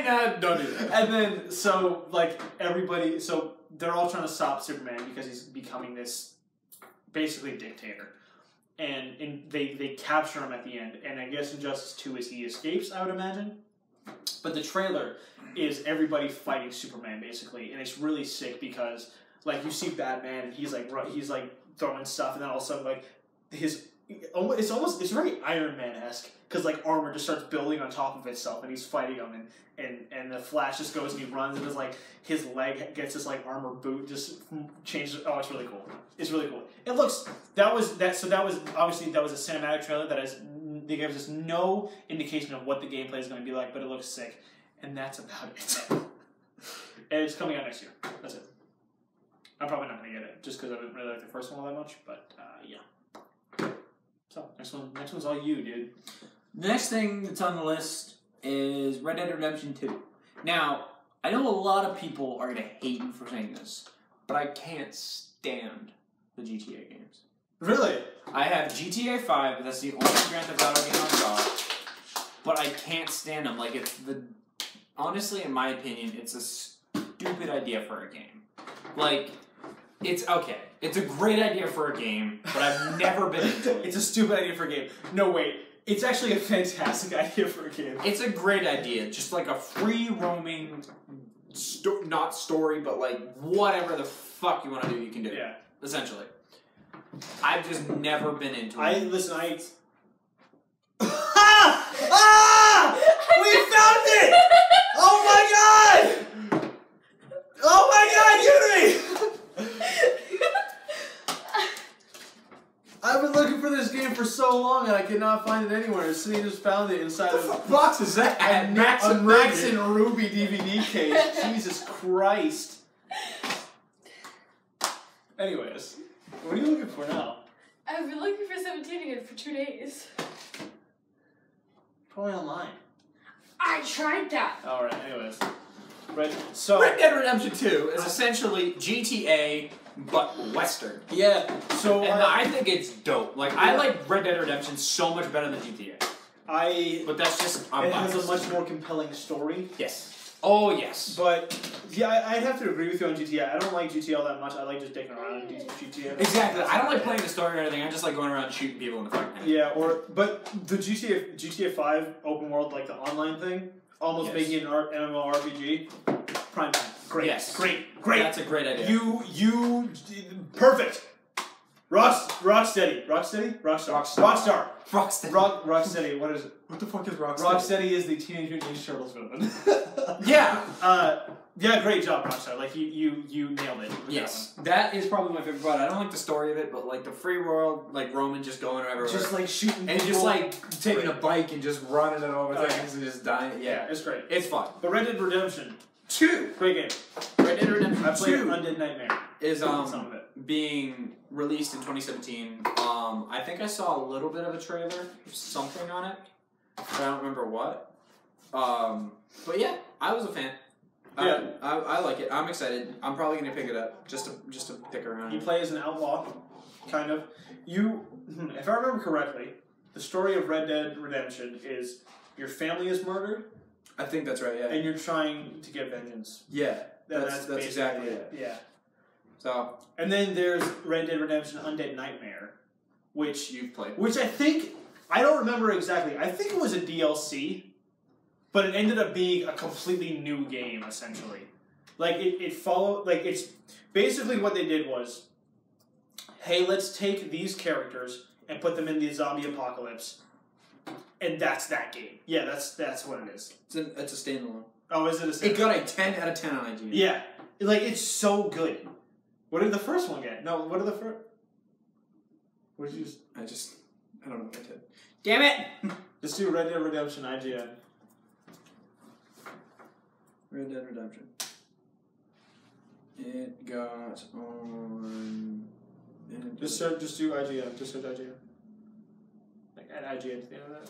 no, don't do that. And then, so, like, everybody, so they're all trying to stop Superman because he's becoming this, basically, dictator. And they capture him at the end. And I guess Injustice 2 is he escapes, I would imagine. But the trailer is everybody fighting Superman, basically. And it's really sick because, like, you see Batman and he's throwing stuff. And then all of a sudden, like, it's very Iron Man-esque. Because, like, armor just starts building on top of itself. And he's fighting him. And the Flash just goes and he runs. And his leg gets this, like, armor boot just changes. Oh, it's really cool. It's really cool. It looks... obviously, that was a cinematic trailer they gave us no indication of what the gameplay is going to be like, but it looks sick. And that's about it. And it's coming out next year. That's it. I'm probably not going to get it, just because I didn't really like the first one all that much, but, yeah. So, next one's all you, dude. The next thing that's on the list is Red Dead Redemption 2. Now, I know a lot of people are going to hate me for saying this, but I can't stand the GTA games. Really? I have GTA 5, but that's the only Grand Theft Auto game I've got. But I can't stand them. Like, honestly, in my opinion, it's a stupid idea for a game. Like, it's okay. It's a great idea for a game, but I've never been into it. It's a stupid idea for a game. No, wait. It's actually a fantastic idea for a game. It's a great idea. Just like a free roaming, not story, but like whatever the fuck you want to do, you can do. Yeah. Essentially. I've just never been into it. We found it! Oh my god! Oh my god, Yuri! I've been looking for this game for so long and I could not find it anywhere. City just found it inside of... What the box is that? A Max and Ruby DVD case. Jesus Christ. Anyways, what are you looking for now? I've been looking for 17 again for 2 days. Probably online. I tried that. Alright, anyways. Red Dead Redemption 2 is essentially GTA, but Western. Yeah, so... And I think it's dope. Like, I like Red Dead Redemption so much better than GTA. But that's just... It has a much more compelling story. Yes. Oh, yes. But, yeah, I'd have to agree with you on GTA. I don't like GTA all that much. I like just dicking around in GTA. Exactly. I don't like playing the story or anything. I just like going around shooting people in the fucking head. Yeah, but the GTA 5 open world, like the online thing, almost making it an MMORPG, prime time. Great. Yes. Great. That's a great idea. Perfect. Rocksteady. Rockstar. What is it? What the fuck is Rocksteady? Rocksteady is the Teenage Mutant Ninja Turtles villain. Yeah. Yeah, great job, Rockstar. Like, you nailed it. Yes. That is probably my favorite part. I don't like the story of it, but, like, the free world, like, Roman just going everywhere. Just, like, shooting and just, like, taking a bike and just running it over things and just dying. Yeah, it's great. It's fun. But Red Dead Redemption 2. Great game. Red Dead Redemption 2. I played Undead Nightmare. Is, some of it. Being released in 2017. I think I saw a little bit of a trailer, something on it. But I don't remember what. But yeah, I was a fan. Yeah. I like it. I'm excited. I'm probably going to pick it up just to pick around. You play as an outlaw, kind of. If I remember correctly, the story of Red Dead Redemption is your family is murdered. I think that's right, yeah. And you're trying to get vengeance. Yeah, that's exactly it. Yeah. So. And then there's Red Dead Redemption Undead Nightmare, which you've played. Which I think I don't remember exactly. I think it was a DLC, but it ended up being a completely new game, essentially. Like, it followed... Like, it's... Basically what they did was, hey, let's take these characters and put them in the zombie apocalypse, and that's that game. Yeah, that's what it is. It's a standalone. Oh, is it a standalone? It got a 10 out of 10 on IGN. Yeah. Like, it's so good. What did the first one get? No, what did the first... What did you just... I don't know what I did. Damn it! Just do Red Dead Redemption IGN. Red Dead Redemption. It got on... Just do IGN. Just search IGN. Like, add IGN to the end of that.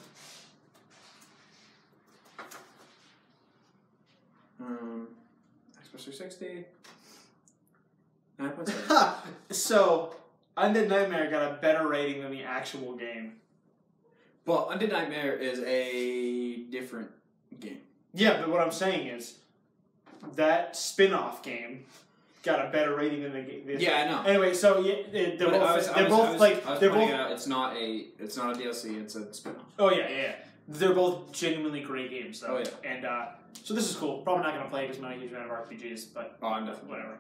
Xbox 360. 9.7. So, Undead Nightmare got a better rating than the actual game. Well, Undead Nightmare is a different game. Yeah, but what I'm saying is, that spin-off game got a better rating than the game. Yeah, I know. Anyway, so yeah, they're both It's not a DLC. It's a spin-off. Oh yeah. They're both genuinely great games, though. Oh yeah. And so this is cool. Probably not gonna play because I'm not a huge fan of RPGs, but I'm definitely whatever.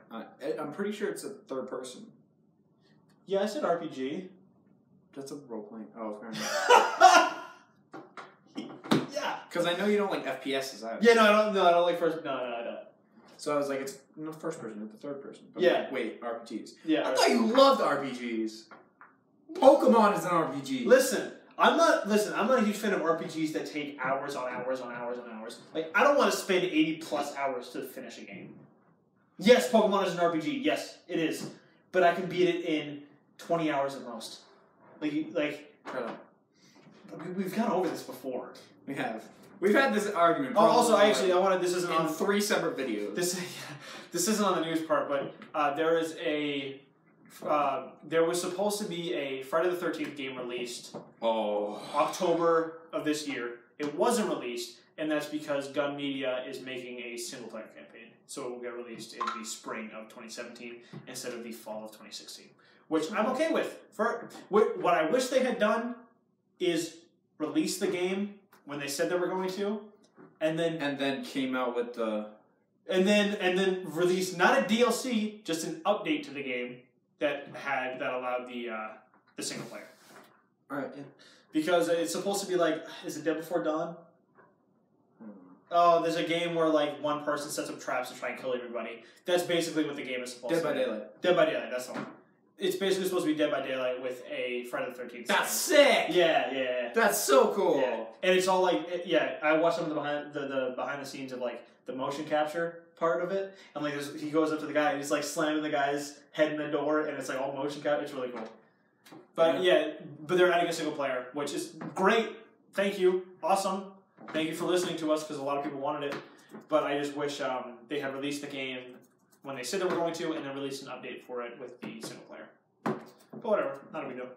I'm pretty sure it's a third person. Yeah, I said RPG. That's a role playing. Oh, fair enough. Yeah. Because I know you don't like FPSs. Yeah, no, I don't like first. No, I don't. So I was like, it's not first person, it's the third person. But yeah. Wait, RPGs. Yeah. I thought you loved RPGs. Pokemon is an RPG. Listen, I'm not a huge fan of RPGs that take hours on hours on hours on hours. Like, I don't want to spend 80 plus hours to finish a game. Yes, Pokemon is an RPG. Yes, it is. But I can beat it in 20 hours at most. We've gone over this before. We have. We've had this argument. Oh, also, this isn't on 3 separate videos. This isn't on the news part, but there was supposed to be a Friday the 13th game released. October of this year. It wasn't released, and that's because Gun Media is making a single player campaign, so it will get released in the spring of 2017 instead of the fall of 2016, which I'm okay with. What I wish they had done is release the game when they said they were going to, and then came out with the and then release not a DLC, just an update to the game that allowed the single player. All right, yeah. Because it's supposed to be like, is it Dead Before Dawn? Oh, there's a game where like one person sets up traps to try and kill everybody. That's basically what the game is supposed to be. Dead by Daylight. Dead by Daylight, that's the one. It's basically supposed to be Dead by Daylight with a Friday the 13th. That's sick! Yeah. That's so cool. Yeah. And it's all like, I watched some of the behind the scenes of like the motion capture part of it, and like he goes up to the guy and he's like slamming the guy's head in the door, and it's like all motion capture. It's really cool. But but they're adding a single player, which is great. Thank you, awesome. Thank you for listening to us because a lot of people wanted it. But I just wish they had released the game when they said they were going to, and then released an update for it with the single player. But whatever, not a big deal.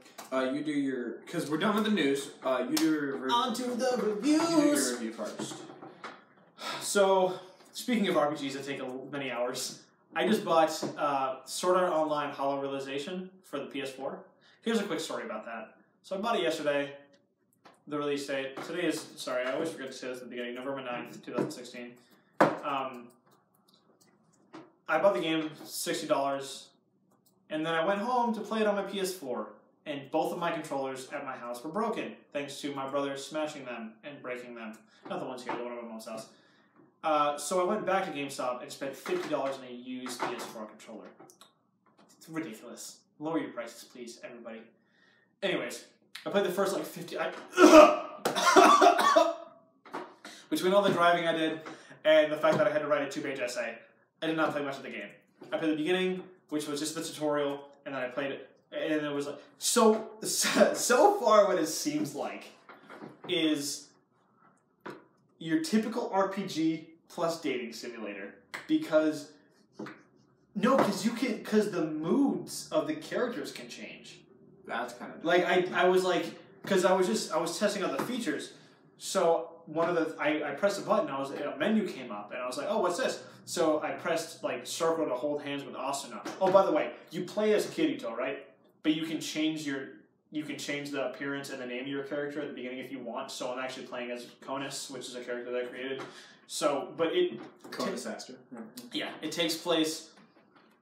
You do your... Because we're done with the news. You do your... On to the reviews! You do your review first. So, speaking of RPGs that take many hours, I just bought Sword Art Online Hollow Realization for the PS4. Here's a quick story about that. So I bought it yesterday, the release date. Today is, sorry, I always forget to say this at the beginning, November 9th, 2016. I bought the game, $60, and then I went home to play it on my PS4, and both of my controllers at my house were broken, thanks to my brother smashing them and breaking them. Not the ones here, the one at my mom's house. So I went back to GameStop and spent $50 on a used PS4 controller. It's ridiculous. Lower your prices, please, everybody. Anyways, I played the first like 50... Between all the driving I did and the fact that I had to write a 2-page essay, I did not play much of the game. I played the beginning, which was just the tutorial, and then I played it, and it was like... So far what it seems like is your typical RPG plus dating simulator, because the moods of the characters can change. That's kind of... Like, I was like, because I was testing out the features, so I pressed a button, a menu came up, and I was like, oh, what's this? So I pressed, like, circle to hold hands with Asuna. Oh, by the way, you play as Kirito, right? But you can change you can change the appearance and the name of your character at the beginning if you want. So I'm actually playing as Conus, which is a character that I created. So, but it... Conus Aster. Yeah, it takes place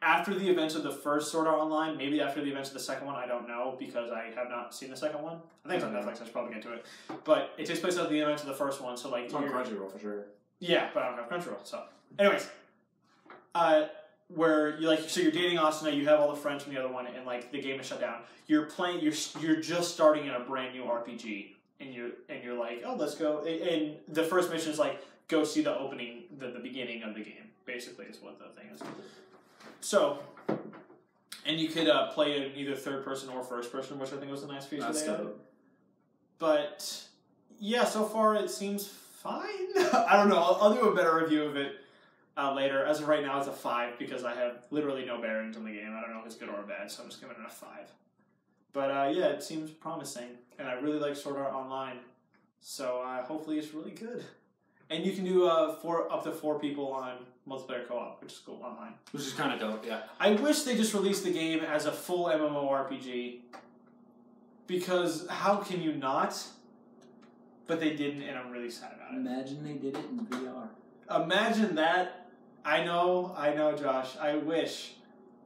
after the events of the first Sword Art Online, maybe after the events of the second one, I don't know, because I have not seen the second one. I think it's on Netflix, I should probably get to it. But it takes place after the events of the first one, so like... It's on Crunchyroll for sure. Yeah, but I don't have Crunchyroll, so... Anyways, where you like, so you're dating Asuna, you have all the friends from the other one, and like the game is shut down. You're playing, you're just starting in a brand new RPG, and you're like, oh, let's go. And the first mission is like, go see the opening, the beginning of the game. Basically, is what the thing is. So, and you could play in either third person or first person, which I think was a nice feature. That's dope. But yeah, so far it seems fine. I don't know. I'll do a better review of it later. As of right now, it's a 5 because I have literally no bearings on the game. I don't know if it's good or bad, so I'm just giving it a 5. But yeah, it seems promising, and I really like Sword Art Online, so hopefully it's really good. And you can do up to 4 people on multiplayer co-op, which is cool online. Which is kind of dope, yeah. I wish they just released the game as a full MMORPG, because how can you not? But they didn't, and I'm really sad about it. Imagine they did it in VR. Imagine that. I know, Josh. I wish,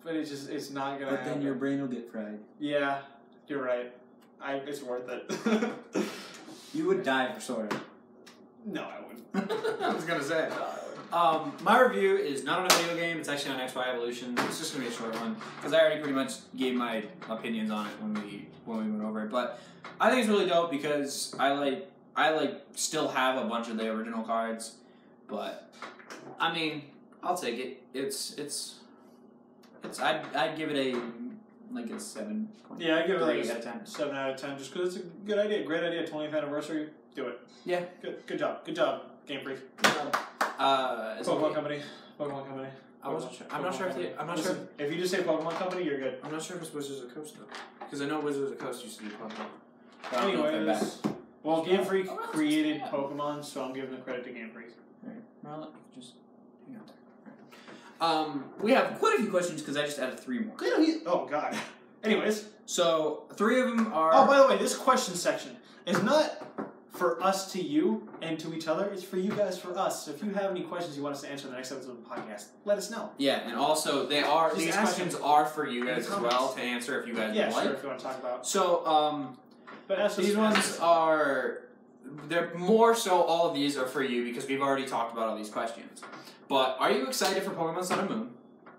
but it's not gonna. But happen. then your brain will get fried. Yeah, you're right. It's worth it. You would die for Sword Art. No, I wouldn't. I was gonna say. My review is not on a video game. It's actually on XY Evolution. It's just gonna be a short one because I already pretty much gave my opinions on it when we went over it. But I think it's really dope because I still have a bunch of the original cards. But I mean, I'll take it. I'd give it a 7. Yeah, I give it like a 10. 7 out of 10 just because it's a good idea. Great idea. 20th anniversary. Do it. Yeah. Good job. Game Freak. Pokemon Company. I'm not sure. If you just say Pokemon Company, you're good. I'm not sure if it's Wizards of the Coast though, because I know Wizards of the Coast used to do Pokemon. Anyways, well, Game Freak created Pokemon, so I'm giving the credit to Game Freak. Alright. Well, just hang out there. We have quite a few questions because I just added 3 more. Oh God. Anyways, so 3 of them are. Oh, by the way, this question section is not for us to you and to each other. It's for you guys, for us. So if you have any questions you want us to answer in the next episode of the podcast, let us know. Yeah, and also these questions are for you guys as well to answer if you guys would like. Sure, if you want to talk about. So, but these ones are. They're more so. All of these are for you because we've already talked about all these questions. But are you excited for Pokemon Sun and Moon?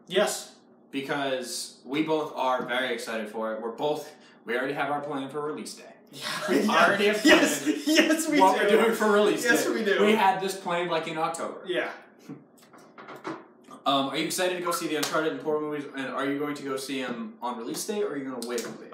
Yes. Because we both are very excited for it. We already have our plan for release day. Yeah. We already have planned yes, we what do. we're doing for release day. Yes, we do. We had this planned in October. Yeah. Are you excited to go see the Uncharted and Portal movies? And are you going to go see them on release day, or are you going to wait a bit?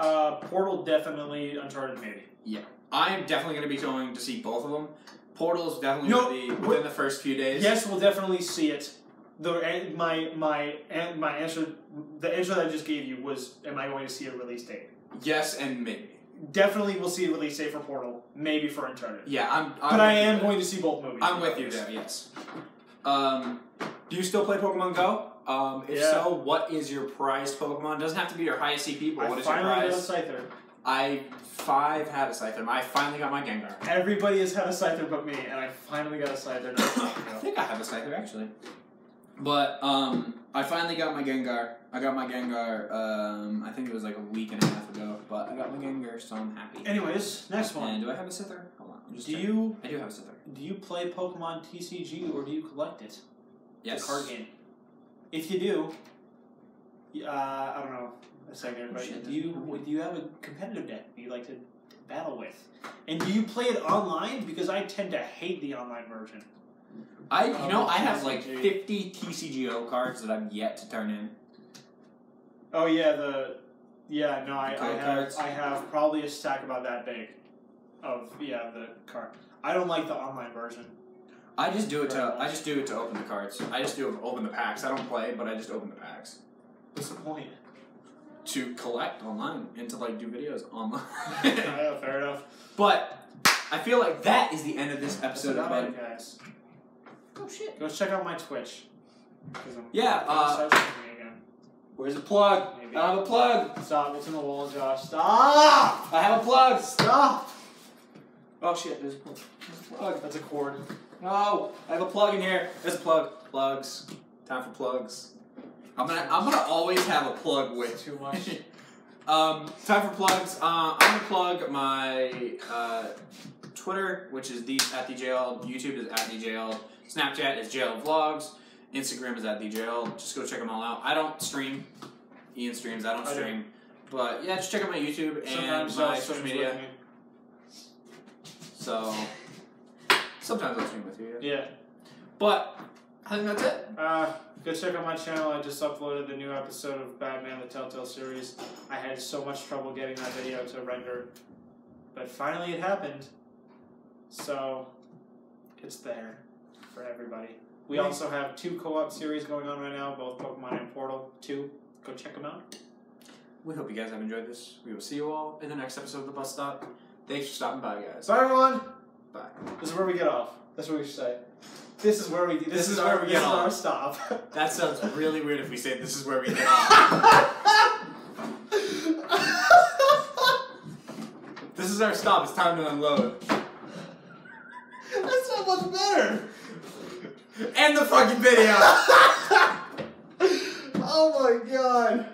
Portal definitely, Uncharted maybe. Yeah. I am definitely going to be going to see both of them. Portal is definitely going to be within the first few days. Yes, we'll definitely see it. My answer, the answer that I just gave you was, am I going to see a release date? Yes, and maybe. Definitely will see a release date for Portal, maybe for Uncharted. Yeah, but I am going to see both movies. I'm with you there, yes. Do you still play Pokemon Go? If so, what is your prized Pokemon? Doesn't have to be your highest CP, but what is your prize? I finally got a Scyther. I had a Scyther. I finally got my Gengar. Everybody has had a Scyther but me, and I finally got a Scyther. I think I have a Scyther, actually. But, I finally got my Gengar. I got my Gengar, I think it was like a week and a half ago, but I got my Gengar, so I'm happy. Anyways, next one. And do I have a Scyther? Hold on. I do have a Scyther. Do you play Pokemon TCG, or do you collect it? Yes. The card game. If you do, I don't know, a second, but do you have a competitive deck you like to battle with? And do you play it online? Because I tend to hate the online version. I have like 50 TCGO cards that I've yet to turn in. Oh yeah, I have probably a stack about that big of the card. I don't like the online version. I just do it to open the cards. I just open the packs. I don't play, but I just open the packs. What's the point? To collect online and to do videos online. Yeah, fair enough. But I feel like that is the end of this episode of it, guys. Oh shit! Go check out my Twitch. Yeah. Where's the plug? Maybe. I don't have a plug. Stop. It's in the wall, Josh. Stop! I have a plug. Stop! Oh shit, there's a plug. There's a plug. That's a cord. No, I have a plug in here. There's a plug. Plugs. Time for plugs. I'm gonna always have a plug with. Too much. Time for plugs. I'm gonna plug my Twitter, which is at DJL. YouTube is at DJL. Snapchat is JL Vlogs. Instagram is at DJL. Just go check them all out. I don't stream. Ian streams. I don't stream. But yeah, just check out my YouTube and Sometimes my I'll social stream media. with me. So sometimes I'll stream with you. Yeah. But I think that's it. Go check out my channel. I just uploaded the new episode of Batman the Telltale series. I had so much trouble getting that video to render, but finally it happened. So it's there for everybody. We also have 2 co-op series going on right now, both Pokemon and Portal 2. Go check them out. We hope you guys have enjoyed this. We will see you all in the next episode of The Bus Stop. Thanks for stopping by, guys. Bye, everyone. Bye. This is where we get off. That's what we should say. This is where we. This is where we get off. our stop. That sounds really weird if we say this is where we get off. This is our stop. It's time to unload. That's not much better. End the fucking video. Oh my god.